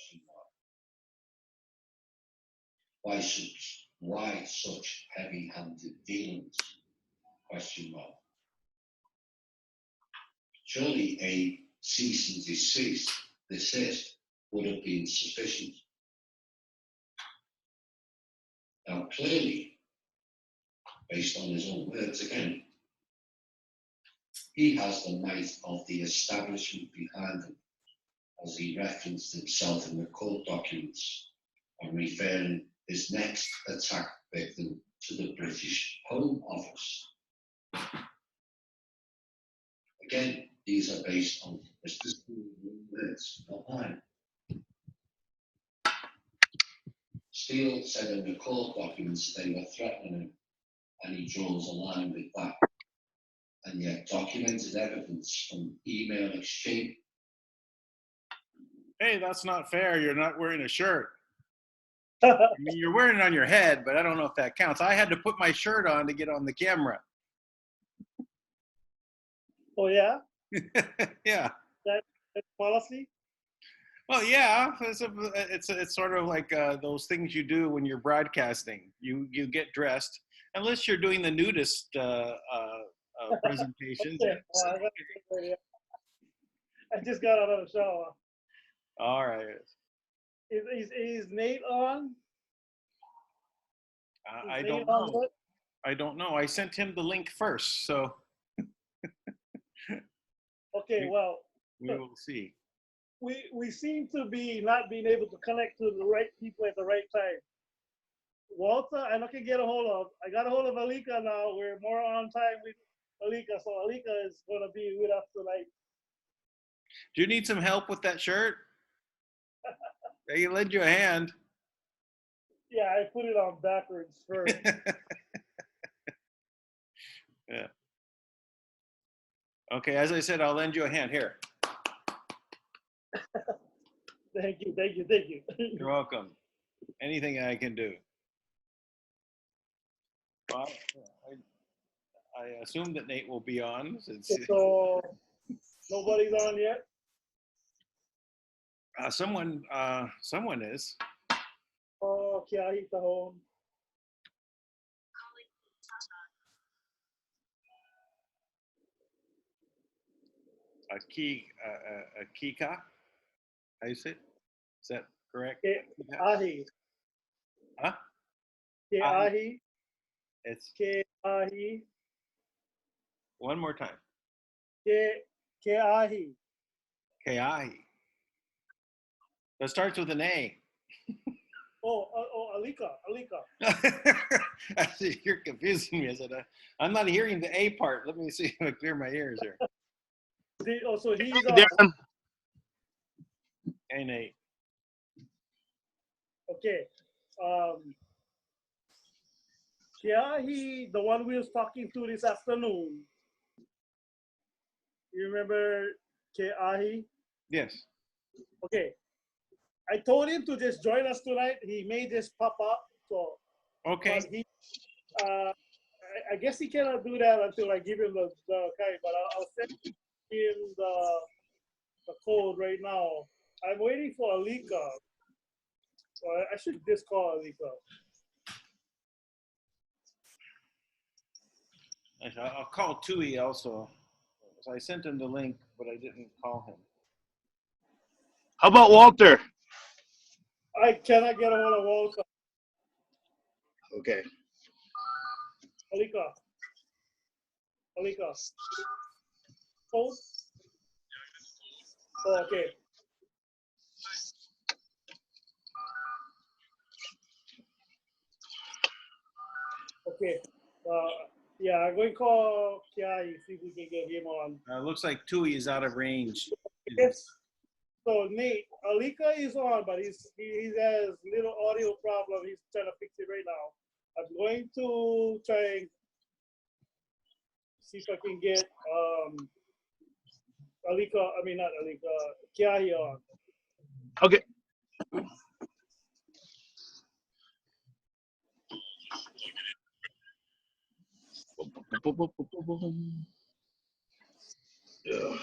Question mark. Why such heavy-handed dealings? Question mark. Surely a cease and desist would have been sufficient. Now, clearly, based on his own words again, he has the might of the establishment behind him, as he referenced himself in the court documents and referring his next attack victim to the British Home Office. Again, these are based on Mr. Steele's words, not mine. Steele said in the court documents they were threatening him, and he draws a line with that. And yet documented evidence from email exchange. Hey, that's not fair. You're not wearing a shirt. I mean, you're wearing it on your head, but I don't know if that counts. I had to put my shirt on to get on the camera. Oh, yeah? Yeah. That's policy? Well, yeah. It's sort of like those things you do when you're broadcasting. You get dressed, unless you're doing the nudist presentations. Okay. Well, I just got out of the shower. All right. Is Nate on? I don't know. I don't know. I sent him the link first, so. Okay, well. We will see. We seem to be not being able to connect to the right people at the right time. Walter, I can get a hold of. I got a hold of Alika now. We're more on time with Alika, so Alika is going to be with us tonight. Do you need some help with that shirt? I can lend you a hand. Yeah, I put it on backwards first. Yeah. Okay, as I said, I'll lend you a hand. Here. Thank you. You're welcome. Anything I can do. Well, I assume that Nate will be on. So nobody's on yet? Someone is. Oh, Kiahi Tahon. Kika. How you say it? Is that correct? Ahi. Huh? Kiahi. It's Kiahi. one more time. Kiahi. Kiahi. That starts with an A. Oh, Alika. Actually, you're confusing me. I said, I'm not hearing the A part. Let me see if I clear my ears here. So he's on. Hey, Nate. Okay. Kiahi, the one we was talking to this afternoon. You remember Kiahi? Yes. Okay. I told him to just join us tonight. He may just pop up. So okay. He, I guess he cannot do that until I give him the kind, but I'll send him the code right now. I'm waiting for Alika. So I should just call Alika. I'll call Tui also. So I sent him the link, but I didn't call him. How about Walter? I cannot get a hold of Walter. Okay. Alika. Code? Oh, okay. Okay. Yeah, I'm going to call Kiai, see if we can get him on. Looks like Tui is out of range. Yes. So Nate, Alika is on, but he has little audio problem. He's trying to fix it right now. I'm going to try and see if I can get Kiai on. Okay. Yeah.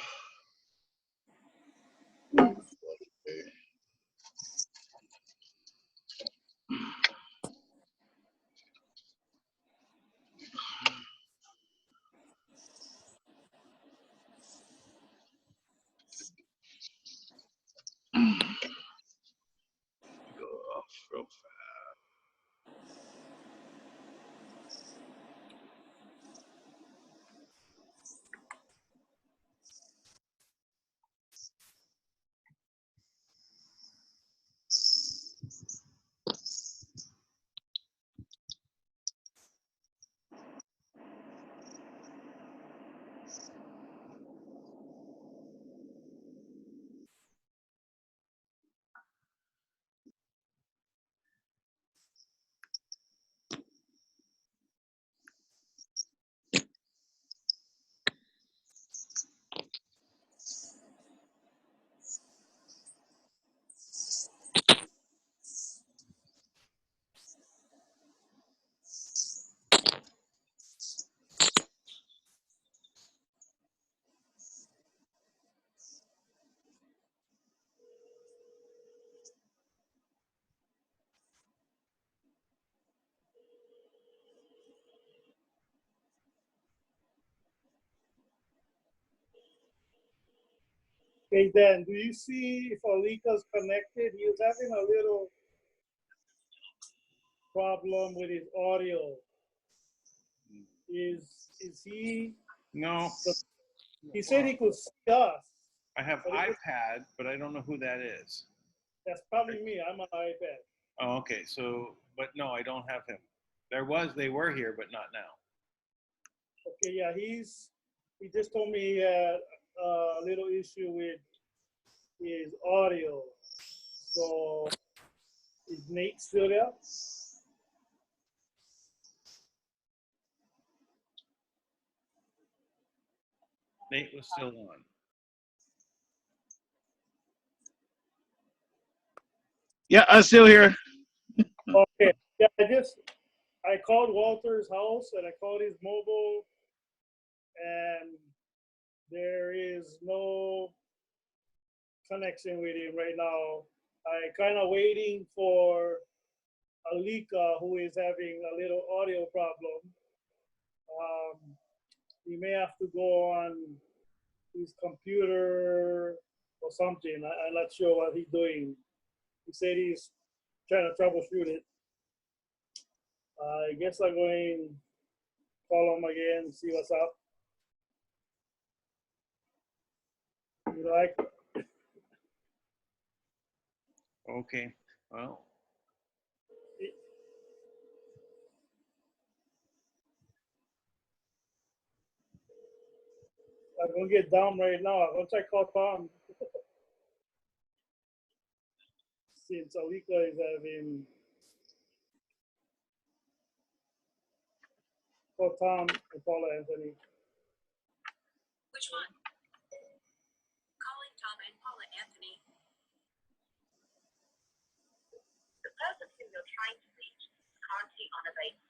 Okay, Dan, do you see if Alika's connected? He was having a little problem with his audio. Is he? No, He said he could see us. I have iPad, but I don't know who that is. That's probably me. I'm on iPad. Oh, okay. So, but no, I don't have him. They were here, but not now. Okay, yeah, he just told me he had a little issue with his audio. So is Nate still there? Nate was still on. Yeah, I'm still here. Okay, yeah, I called Walter's house and I called his mobile, and there is no connection with him right now. I kind of waiting for Alika, who is having a little audio problem. He may have to go on his computer or something. I'm not sure what he's doing. He said he's trying to troubleshoot it. I guess I'm going to call him again, see what's up. You like? Okay. Well, I'm going to get down right now. Once I call Tom, since Alika is having, call Tom and Paula Anthony. Which one? Calling Tom and Paula Anthony. The person whom you're trying to reach is currently unavailable.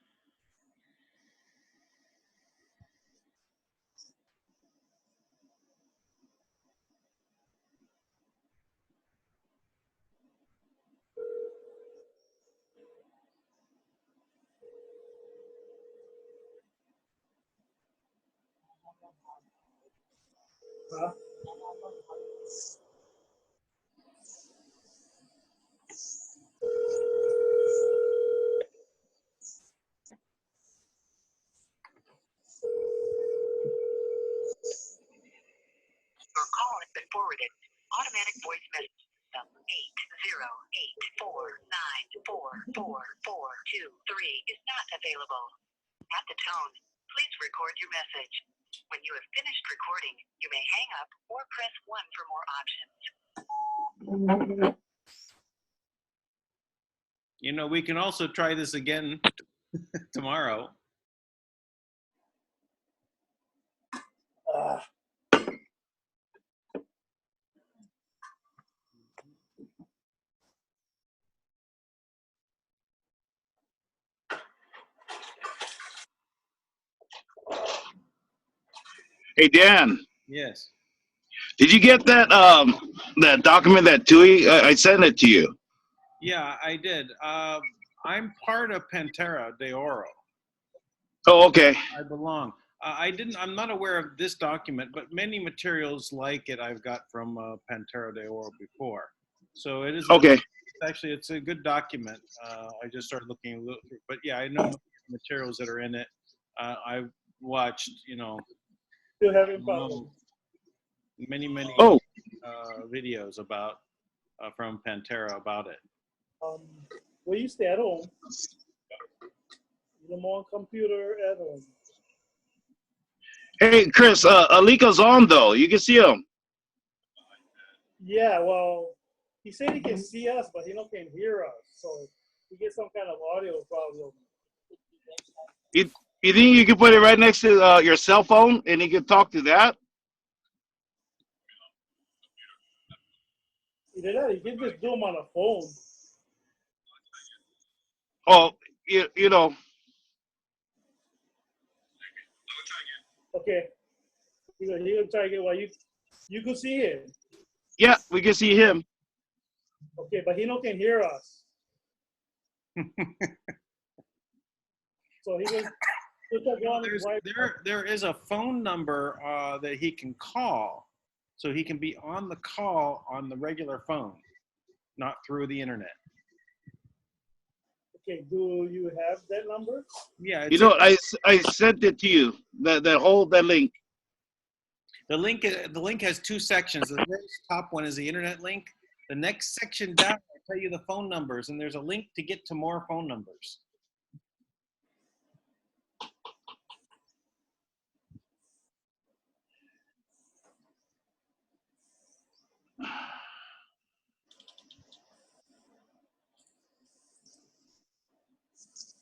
Huh? Your call has been forwarded. Automatic voice message system 80849444423 is not available. At the tone, please record your message. When you have finished recording, you may hang up or press 1 for more options. you know, we can also try this again tomorrow. Hey, Dan, Yes. did you get that that document that Tui? I sent it to you. Yeah, I did. I'm part of Pantera de Oro. Oh, okay. I belong. I'm not aware of this document, but many materials like it I've got from Pantera de Oro before. So it is. Okay. Actually, it's a good document. I just started looking a little through, but yeah, I know materials that are in it. I've watched, Still having problems. many Oh, videos about from Pantera about it. When you stay at home, you're more on computer at home. hey, Chris, Alika's on though. You can see him. Yeah, well, he said he can see us, but he don't can hear us. So he gets some kind of audio problem. You think you can put it right next to your cell phone and he can talk to that? Either that, you can just do them on a phone. Oh, you know. Okay. He'll try to get what you could see him. Yeah, we can see him. Okay, but he don't can hear us. So he can. There is a phone number that he can call, so he can be on the call on the regular phone, not through the internet. Okay, do you have that number? Yeah, You know, I sent it to you. That link. the link has two sections. The very top one is the internet link. The next section down, I tell you the phone numbers, and there's a link to get to more phone numbers.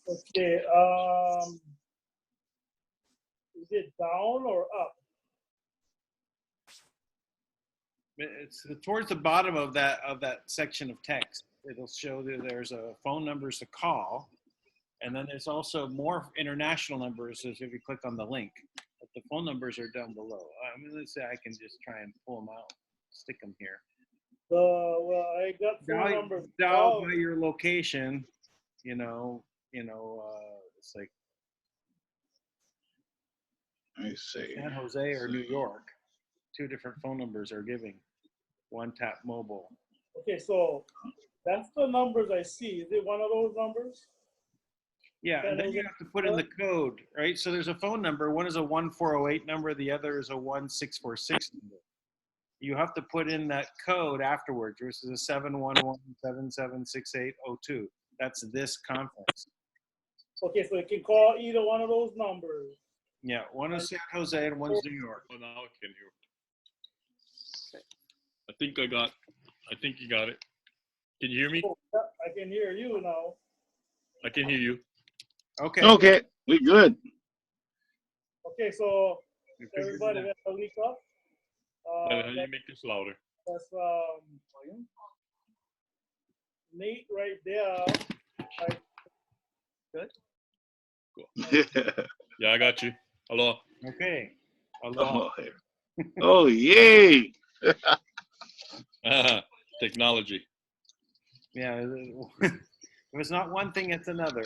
Okay, is it down or up? It's towards the bottom of that section of text. It'll show that there's a phone numbers to call, and then there's also more international numbers if you click on the link. But the phone numbers are down below. Let's say I can just try and pull them out, stick them here. Well, I got phone numbers. Dial by your location. It's like I see. San Jose or New York. Two different phone numbers are giving. One tap mobile. Okay, so that's the numbers I see. Is it one of those numbers? Yeah, and then you have to put in the code, right? So there's a phone number. One is a 1408 number. The other is a 1646 number. You have to put in that code afterwards, which is a 711-776802. That's this conference. Okay, so you can call either one of those numbers. Yeah, one is San Jose and one's New York. Oh, now I can hear. I think you got it. Can you hear me? Oh, I can hear you now. I can hear you. Okay. Okay, we good. Okay, so We figured it everybody out. that's a week up. How do you make this louder? That's Nate right there. Good. Yeah, I got you. Hello. Okay. Aloha. Oh, yay. Technology. Yeah. If it's not one thing, it's another.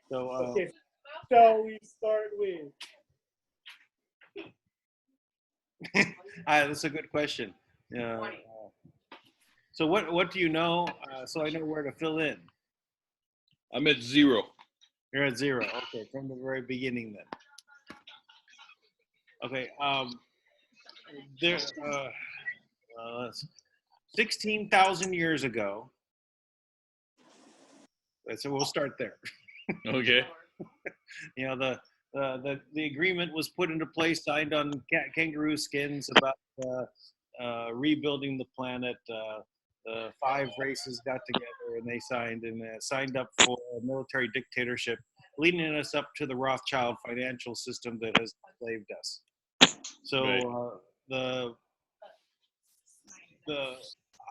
So. Okay, shall we start with? That's a good question. So what do you know? So I know where to fill in. I'm at 0. You're at 0. Okay, from the very beginning then. Okay. There. 16,000 years ago. So we'll start there. Okay. The agreement was put into place, signed on kangaroo skins about rebuilding the planet. The 5 races got together and they signed up for a military dictatorship, leading us up to the Rothschild financial system that has enslaved us. So Right. the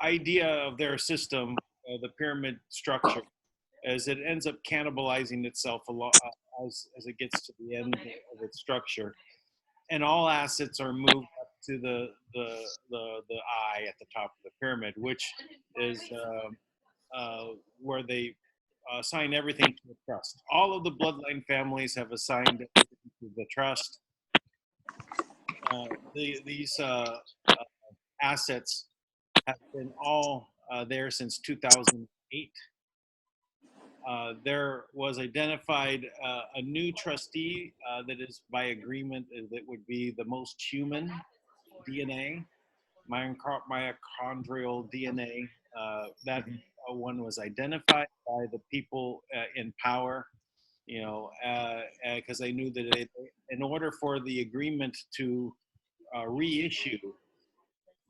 idea of their system, the pyramid structure, as it ends up cannibalizing itself a lot as it gets to the end of its structure, and all assets are moved up to the eye at the top of the pyramid, which is where they assign everything to the trust. All of the bloodline families have assigned everything to the trust. These assets have been all there since 2008. There was identified a new trustee that is by agreement that would be the most human DNA, mitochondrial DNA. That one was identified by the people in power, because they knew that in order for the agreement to reissue,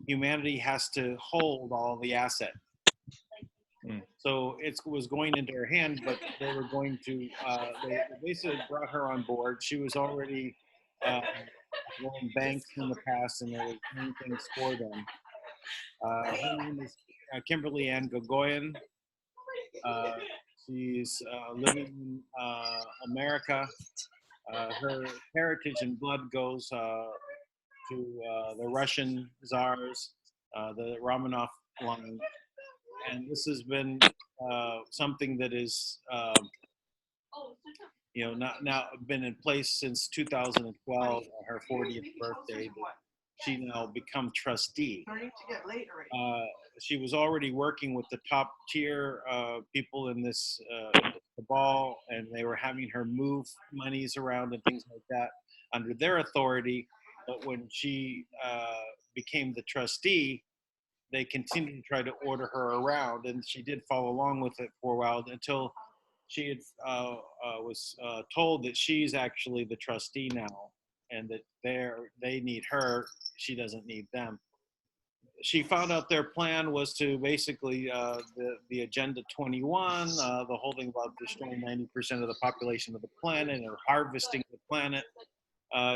humanity has to hold all the asset. So it was going into her hand, but they were going to, they basically brought her on board. She was already going banks in the past, and they were doing things for them. Her name is Kimberly Ann Gogoyan. She's living in America. Her heritage and blood goes to the Russian czars, the Romanov line. And this has been something that is, now been in place since 2012, her 40th birthday. she now become trustee. Starting to get late already. She was already working with the top tier people in this cabal, and they were having her move monies around and things like that under their authority. But when she became the trustee, they continued to try to order her around, and she did follow along with it for a while until she had, was told that she's actually the trustee now, and that they need her, she doesn't need them. She found out their plan was to basically the Agenda 21, the holding about destroying 90% of the population of the planet or harvesting the planet.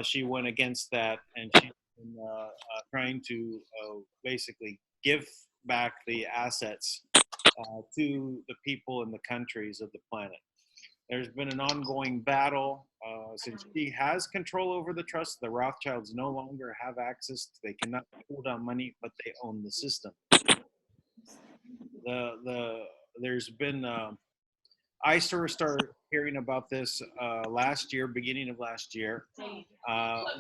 She went against that, and she's been trying to basically give back the assets to the people and the countries of the planet. There's been an ongoing battle since she has control over the trust. The Rothschilds no longer have access. They cannot pull down money, but they own the system. There's been I sort of started hearing about this last year, beginning of last year,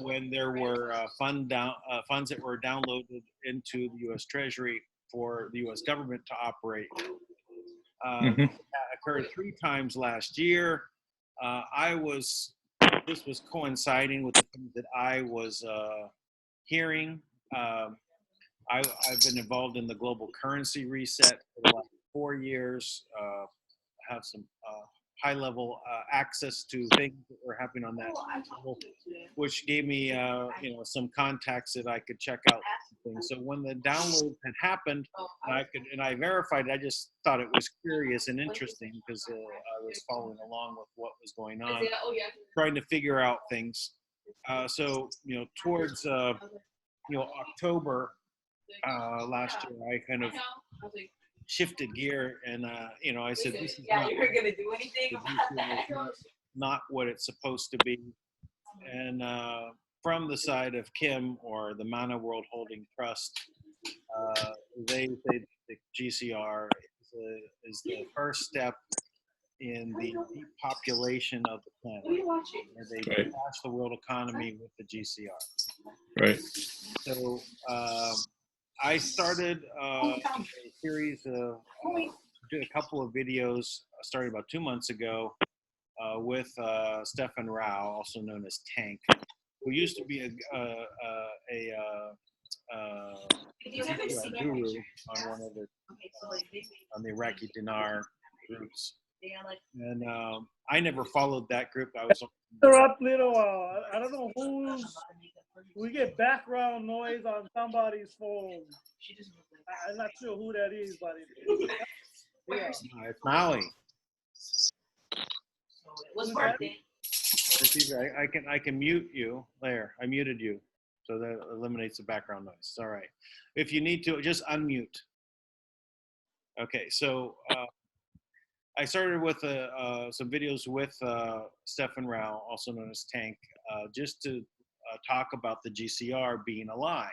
when there were funds that were downloaded into the U.S. Treasury for the U.S. government to operate. That occurred 3 times last year. This was coinciding with the things that I was hearing. I've been involved in the global currency reset for the last 4 years. Have some high-level access to things that were happening on that level, which gave me, some contacts that I could check out things. So when the download had happened, and I verified it, I just thought it was curious and interesting because I was following along with what was going on, trying to figure out things. So towards October last year, I kind of shifted gear, and I said, this is not, You're gonna do anything not what it's supposed to be. And from the side of Kim, or the Manna World Holding Trust, they say the GCR is the first step in the depopulation of the planet, where they Right. crash the world economy with the GCR. Right. So I started a series of, did a couple of videos starting about 2 months ago with Stefan Rowe, also known as Tank, who used to be a guru on one of the on the Iraqi dinar groups. And I never followed that group. I was Interrupt, little. I don't know who's. We get background noise on somebody's phone. I'm not sure who that is, but yeah. It's Maui. What's birthday? It's easy. I can mute you. There, I muted you, so that eliminates the background noise. It's all right. If you need to, just unmute. Okay, so I started with some videos with Stefan Rowe, also known as Tank, just to talk about the GCR being a lie.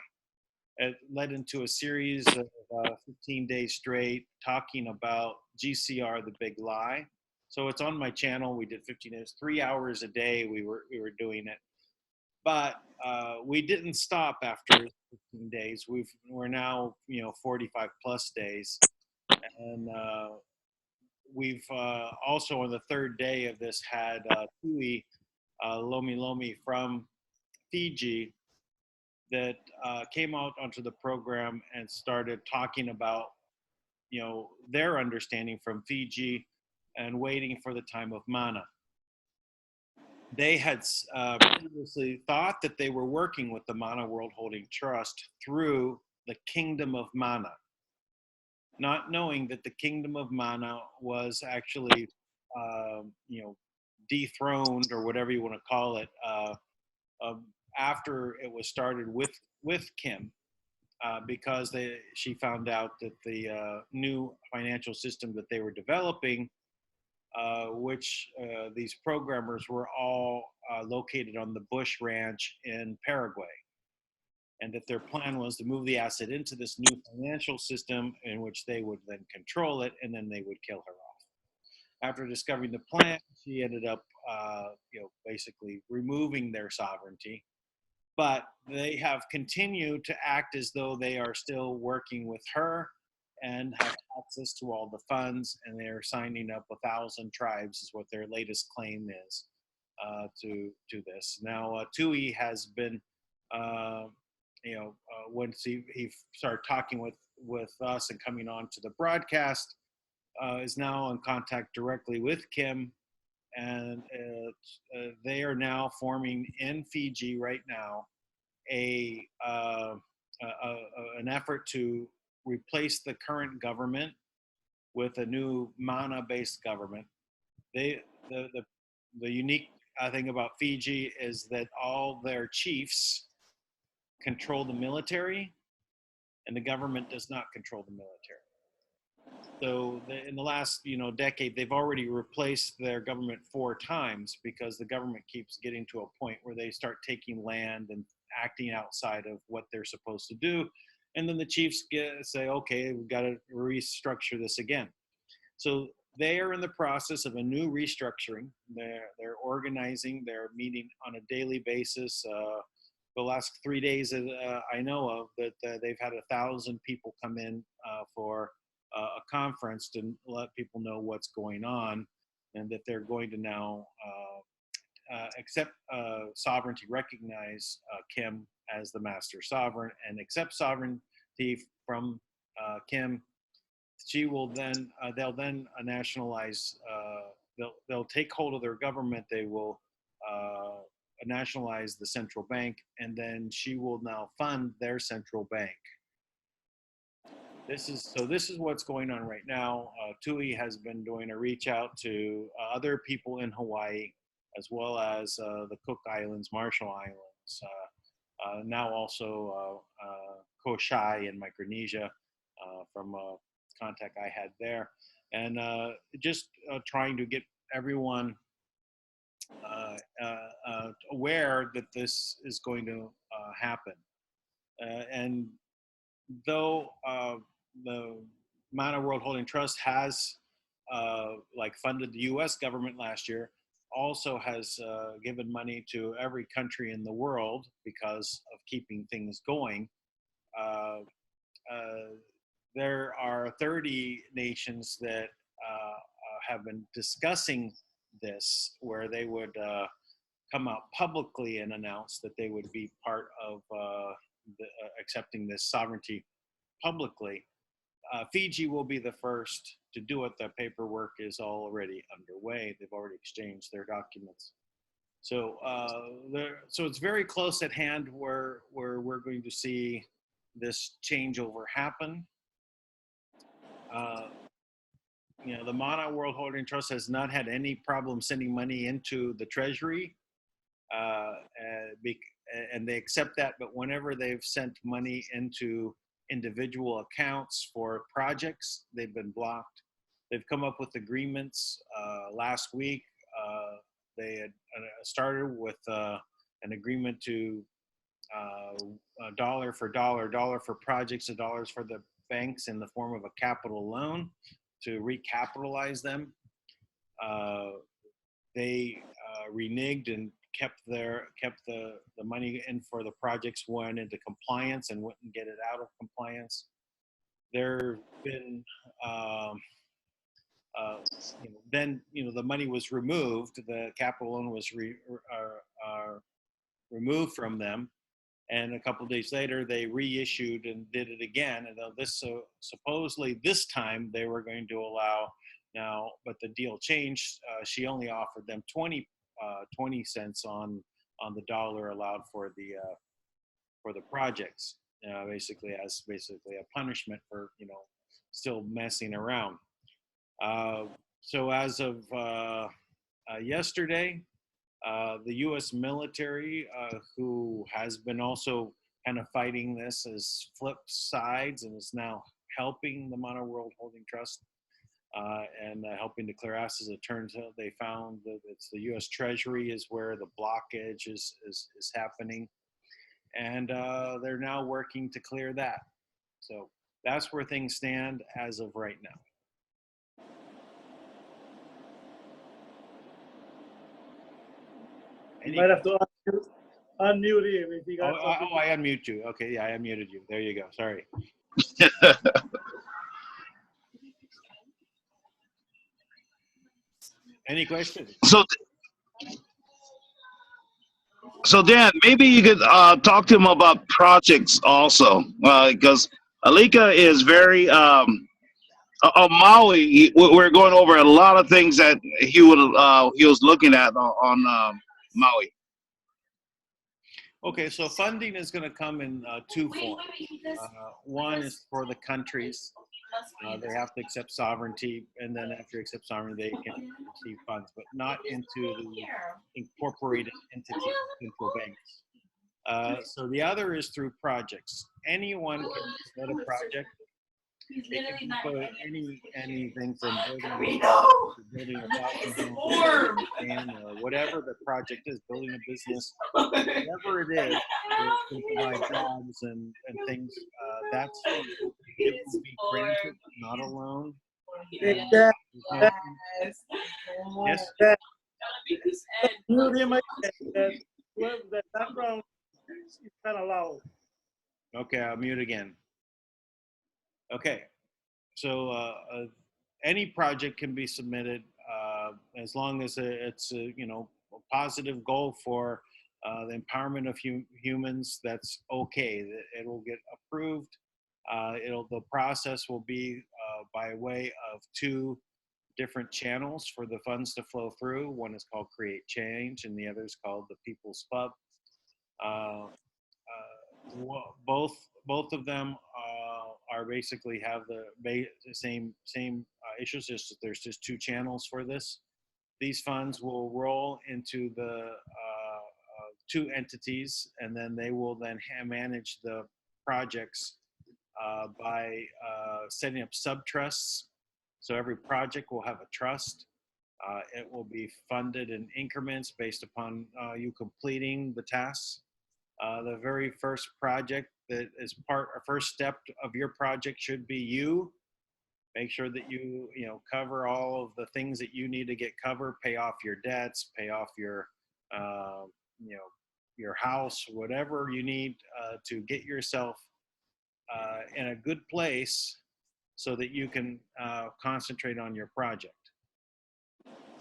It led into a series of 15 days straight talking about GCR, the big lie. So it's on my channel. We did 15 days, 3 hours a day. We were doing it, but we didn't stop after 15 days. We're now 45 plus days, and we've also on the 3rd day of this had Tui Lomi Lomi from Fiji that came out onto the program and started talking about their understanding from Fiji and waiting for the time of Manna. They had previously thought that they were working with the Manna World Holding Trust through the Kingdom of Manna, not knowing that the Kingdom of Manna was actually dethroned, or whatever you want to call it, after it was started with Kim, because she found out that the new financial system that they were developing, which these programmers were all located on the Bush Ranch in Paraguay, and that their plan was to move the asset into this new financial system in which they would then control it, and then they would kill her off. After discovering the plan, she ended up basically removing their sovereignty. but they have continued to act as though they are still working with her and have access to all the funds, and they're signing up 1,000 tribes is what their latest claim is to this. Now, Tui has been, once he started talking with us and coming on to the broadcast, is now in contact directly with Kim, and they are now forming in Fiji right now an effort to replace the current government with a new Manna-based government. The unique thing about Fiji is that all their chiefs control the military, and the government does not control the military. So in the last decade, they've already replaced their government 4 times because the government keeps getting to a point where they start taking land and acting outside of what they're supposed to do. And then the chiefs say, okay, we've got to restructure this again. So they are in the process of a new restructuring. They're organizing, they're meeting on a daily basis. The last 3 days I know of that they've had 1,000 people come in for a conference to let people know what's going on, and that they're going to now accept sovereignty, recognize Kim as the master sovereign, and accept sovereignty from Kim. She will then, they'll then nationalize, they'll take hold of their government, they will nationalize the central bank, and then she will now fund their central bank. This is what's going on right now. Tui has been doing a reach out to other people in Hawaii, as well as the Cook Islands, Marshall Islands, now also Koshai in Micronesia, from a contact I had there, and just trying to get everyone aware that this is going to happen. And though the Manna World Holding Trust has funded the U.S. government last year, also has given money to every country in the world because of keeping things going. There are 30 nations that have been discussing this, where they would come out publicly and announce that they would be part of accepting this sovereignty publicly. Fiji will be the first to do it. The paperwork is already underway. They've already exchanged their documents. So so it's very close at hand where we're going to see this changeover happen. The Manna World Holding Trust has not had any problem sending money into the Treasury, and they accept that. But whenever they've sent money into individual accounts for projects, they've been blocked. They've come up with agreements. Last week, they had started with an agreement to dollar for projects, $1 for the banks in the form of a capital loan to recapitalize them. They reneged and kept the money in for the projects, went into compliance and wouldn't get it out of compliance. There have been then the money was removed, the capital loan was removed from them, and a couple of days later they reissued and did it again. And this supposedly this time they were going to allow now, but the deal changed. She only offered them 20 cents on the dollar allowed for the projects, basically as a punishment for still messing around. So as of yesterday, the U.S. military, who has been also kind of fighting this, has flipped sides and is now helping the Manna World Holding Trust and helping to clear assets. It turns out they found that it's the U.S. Treasury is where the blockage is happening, and they're now working to clear that. So that's where things stand as of right now. I might have to unmute him if he got something. I unmute you. Okay, yeah, I unmuted you. There you go. Sorry. Any questions? So Dan, maybe you could talk to him about projects also, because Alika is very on Maui. We're going over a lot of things that he was looking at on Maui. Okay, so funding is going to come in two forms. One is for the countries. They have to accept sovereignty, and then after you accept sovereignty, they can receive funds, but not into the incorporated entities, central banks. So the other is through projects. Anyone can submit a project. They can put anything from building a thousand homes or whatever the project is, building a business, whatever it is, it can provide jobs and things. It will be granted, not a loan. Yes. Mute him again. The background is kind of loud. Okay, I'll mute again. Okay, so any project can be submitted as long as it's a positive goal for the empowerment of humans. That's okay. It will get approved. The process will be by way of two different channels for the funds to flow through. One is called Create Change, and the other is called the People's Pub. Both of them are basically have the same issues. There's just two channels for this. These funds will roll into the two entities, and then they will then manage the projects by setting up sub-trusts. So every project will have a trust. It will be funded in increments based upon you completing the tasks. The very first project that is first step of your project should be you. Make sure that you cover all of the things that you need to get covered, pay off your debts, pay off your your house, whatever you need to get yourself in a good place so that you can concentrate on your project.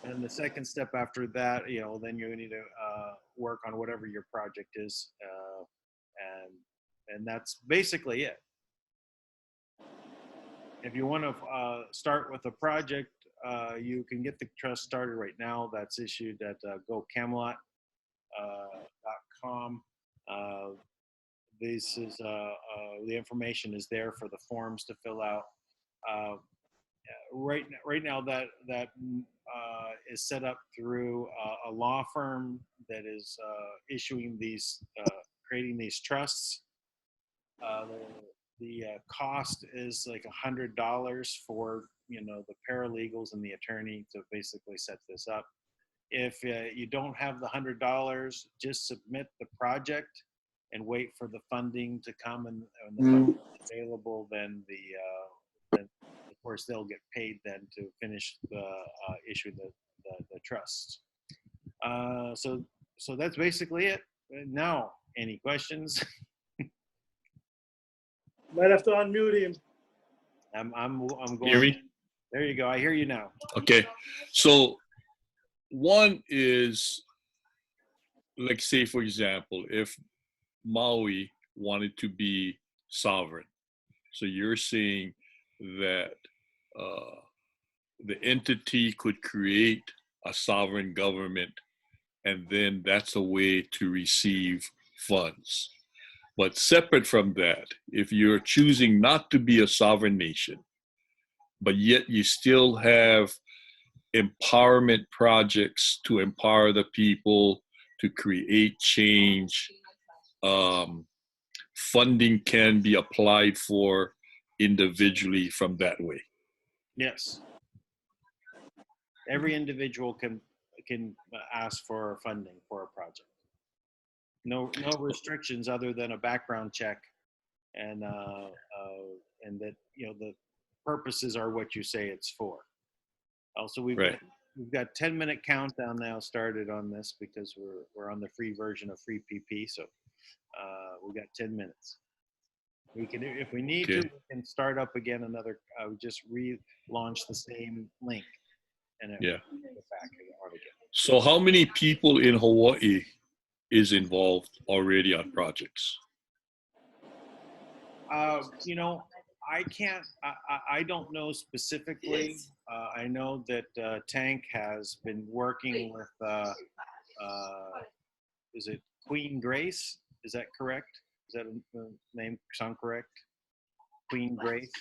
And the second step after that, then you need to work on whatever your project is, and that's basically it. If you want to start with a project, you can get the trust started right now. That's issued at gocamelot.com. This is the information is there for the forms to fill out. Right now, that is set up through a law firm that is issuing these, creating these trusts. The cost is like $100 for the paralegals and the attorney to basically set this up. If you don't have the $100, just submit the project and wait for the funding to come, and the funding is available, then then of course they'll get paid then to finish the issue the trusts. So that's basically it. Now, any questions? Might have to unmute him. I'm going. Hear me? There you go. I hear you now. Okay. So one is, like, say, for example, if Maui wanted to be sovereign. So you're saying that the entity could create a sovereign government, and then that's a way to receive funds. But separate from that, if you're choosing not to be a sovereign nation, but yet you still have empowerment projects to empower the people, to create change, funding can be applied for individually from that way. Yes. Every individual can ask for funding for a project. No restrictions other than a background check, and that the purposes are what you say it's for. Also, we've Right. we've got 10-minute countdown now started on this because we're on the free version of free PP. So we got 10 minutes. We can, if we need to, Okay. we can start up again another. Just relaunch the same link, and it Yeah. will get back on again. So how many people in Hawaii is involved already on projects? You know, I can't. I don't know specifically. I know that Tank has been working with. Is it Queen Grace? Is that correct? Is that the name sound correct? Queen Grace.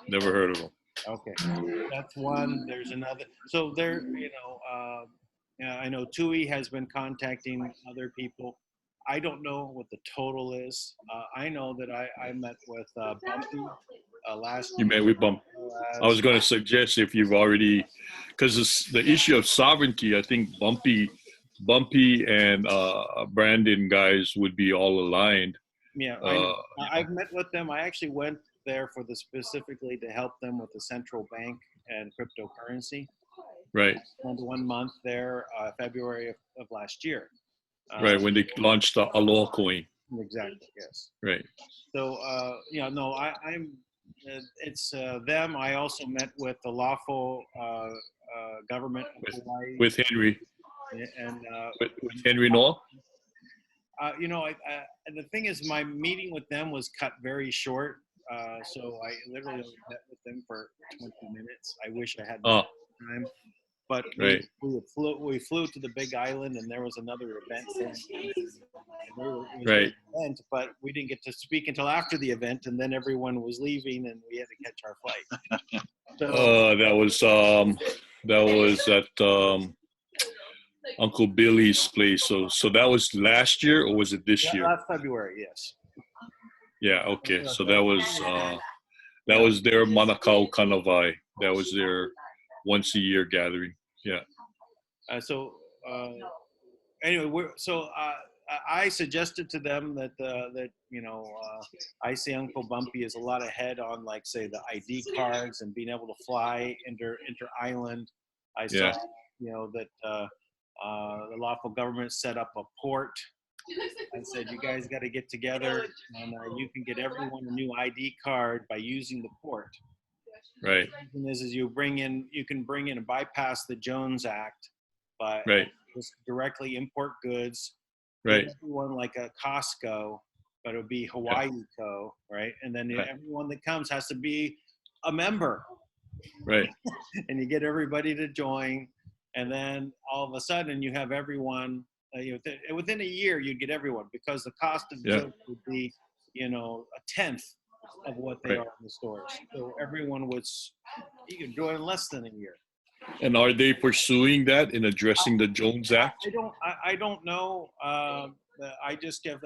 Never heard of them. Okay, that's one. There's another. So there, you know, yeah, I know TUI has been contacting other people. I don't know what the total is. I know that I met with Bumpy last You met with Bump. I was going to suggest if you've already, because the issue of sovereignty, I think Bumpy and Brandon guys would be all aligned. Yeah, I know. I've met with them. I actually went there for specifically to help them with the central bank and cryptocurrency. Right. Spent 1 month there, February of last year. Right, when they launched the Aloha coin. Exactly. Yes. Right. So yeah, no, I'm. It's them. I also met with the lawful government of Hawaii With Henry. and With Henry Noah. you know, and the thing is, my meeting with them was cut very short. So I literally only met with them for 20 minutes. I wish I had more time. But Right. we flew to the Big Island, and there was another event. Right. Event, but we didn't get to speak until after the event, and then everyone was leaving, and we had to catch our flight. So, that was at Uncle Billy's place. So that was last year, or was it this year? last February, yes. Yeah. Okay. So that was their Manukau Kanawai. That was their once a year gathering. Yeah. Anyway, I suggested to them that you know, I see Uncle Bumpy is a lot ahead on, like, say, the ID cards and being able to fly inter island. I saw, you know, that the lawful government set up a port. I said, you guys got to get together, and you can get everyone a new ID card by using the port. Right. The reason is you can bring in and bypass the Jones Act by just directly import goods. Right. Everyone like a Costco, but it'll be Hawaii Co. Right, and then everyone that comes has to be a member. Right. And you get everybody to join, and then all of a sudden you have everyone. You know, within a year you'd get everyone, because the cost of goods would be, you know, 1/10 of what they are in the stores. So everyone you could join in less than a year. And are they pursuing that in addressing the Jones Act? I don't know. I just give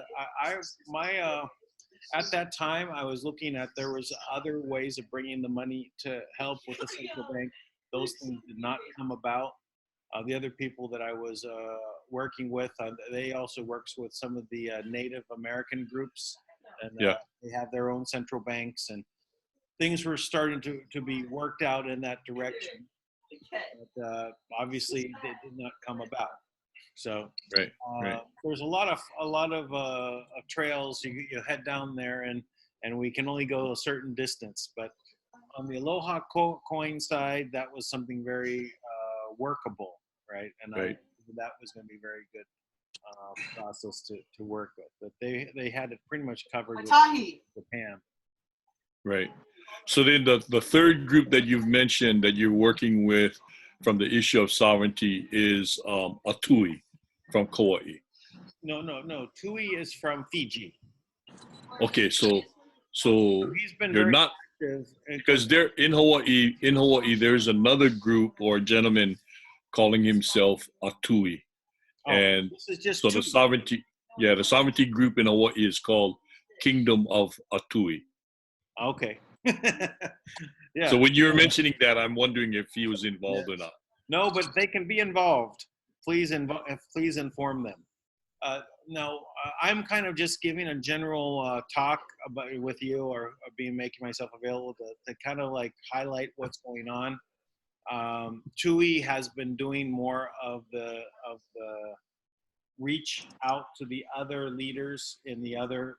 at that time I was looking at, there was other ways of bringing the money to help with the central bank. Those things did not come about. The other people that I was working with, they also works with some of the Native American groups, and they have their own central banks, and things were starting to be worked out in that direction. But obviously, they did not come about. So there's a lot of trails. You head down there, and we can only go a certain distance. But on the Aloha coin side, that was something very workable, right? And that was going to be very good process to work with. But they had it pretty much covered with Japan. Right. So then the third group that you've mentioned that you're working with from the issue of sovereignty is Atui from Kauai. No. TUI is from Fiji. Okay, so he's been you're very not active because they're in Hawaii. In Hawaii, there's another group or gentleman calling himself Atui, and so the sovereignty group in Hawaii is called Kingdom of Atui. Okay. Yeah. So when you're mentioning that, I'm wondering if he was involved or not. No, but they can be involved. Please inform them. No, I'm kind of just giving a general talk with you, or making myself available to kind of like highlight what's going on. TUI has been doing more of the reach out to the other leaders in the other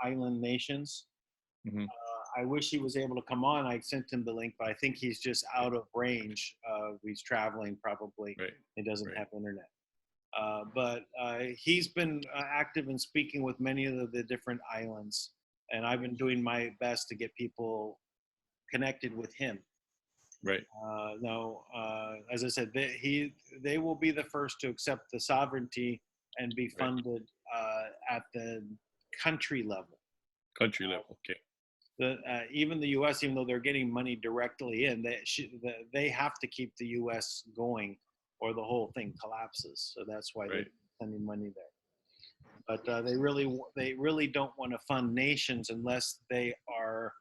island nations. Mhm. I wish he was able to come on. I sent him the link, but I think he's just out of range. He's traveling probably. Right. He doesn't Right. have internet. But he's been active in speaking with many of the different islands, and I've been doing my best to get people connected with him. Right. No, as I said, they will be the first to accept the sovereignty and be funded at the country level. Country level. Okay. Even the U.S., even though they're getting money directly in, they have to keep the U.S. going, or the whole thing collapses. So that's why they're sending money there. But they really don't want to fund nations unless they are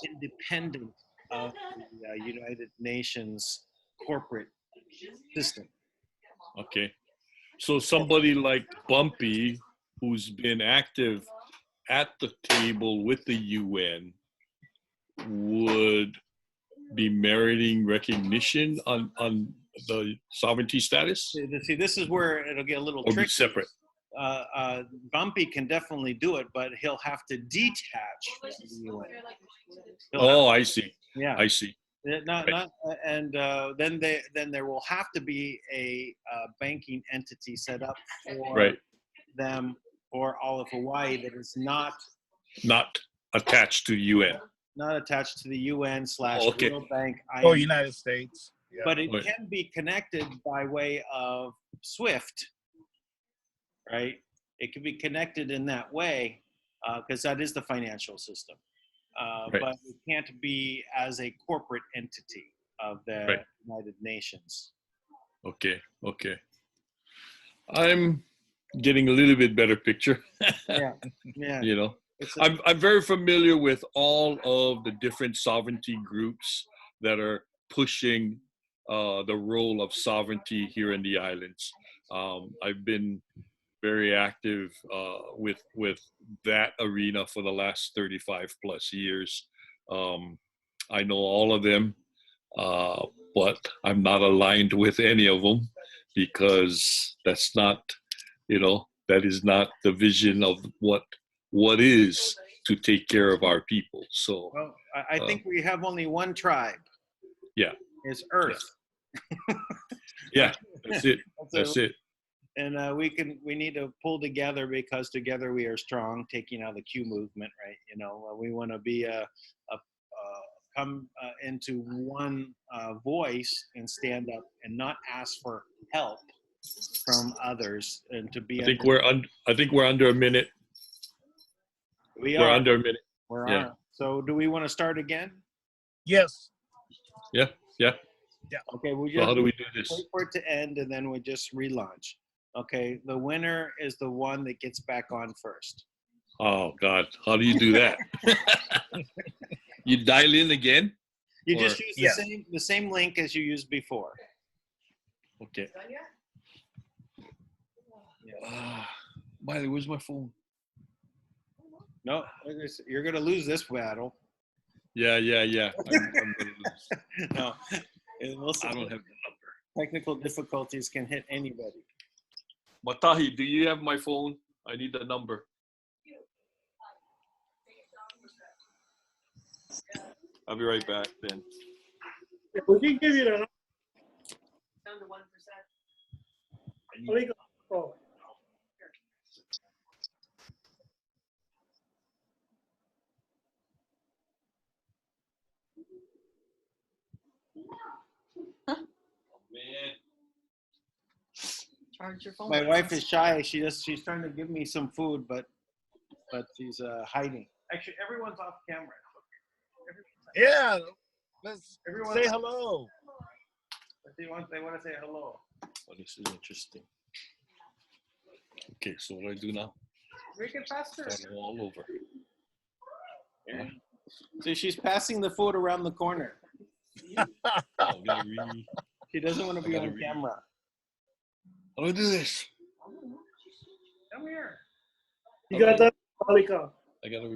independent of the United Nations corporate system. Okay. So somebody like Bumpy, who's been active at the table with the UN, would be meriting recognition on the sovereignty status? See, this is where it'll get a little Or be tricky. separate? Bumpy can definitely do it, but he'll have to detach from the UN. Oh, I see. Yeah. I see. And then there will have to be a banking entity set up for them, or all of Hawaii, that is not attached to UN. Not attached to the UN / World Bank. Or United States. Yeah. But it can be connected by way of SWIFT, right? It can be connected in that way because that is the financial system. But it can't be as a corporate entity of the United Nations. Okay. I'm getting a little bit better picture. Yeah. You know, I'm very familiar with all of the different sovereignty groups that are pushing the role of sovereignty here in the islands. I've been very active with that arena for the last 35 plus years. I know all of them, but I'm not aligned with any of them because that's not, that is not the vision of what is to take care of our people. So, well, I think we have only one tribe. Yeah, it's Earth. Yeah, that's it. That's it. And we need to pull together, because together we are strong. Taking out the Q movement, right? We want to be come into one voice and stand up and not ask for help from others, and to be. I think we're under a minute. We're under a minute. We're on. So, do we want to start again? Yes. Yeah. Okay. So how do we do this? Wait for it to end, and then we just relaunch. Okay. The winner is the one that gets back on first. Oh God! How do you do that? You dial in again? You just use the same link as you used before. Okay. Miley, where's my phone? No, you're gonna lose this battle. Yeah. I'm gonna lose. No, I don't have the number. Technical difficulties can hit anybody. Matahi, do you have my phone? I need the number. I'll be right back then. We can give you the number. Down to 1%. Oh. Man. Charge your phone. My wife is shy. She's trying to give me some food, but she's hiding. Actually, everyone's off camera. Yeah. Let's Everyone say hello. They want to say hello. Oh, this is interesting. Okay, so what do I do now? Make it faster. Start all over. Yeah. So she's passing the food around the corner. She doesn't want to be on camera. How do I do this? Come here. You got that, Malika? I gotta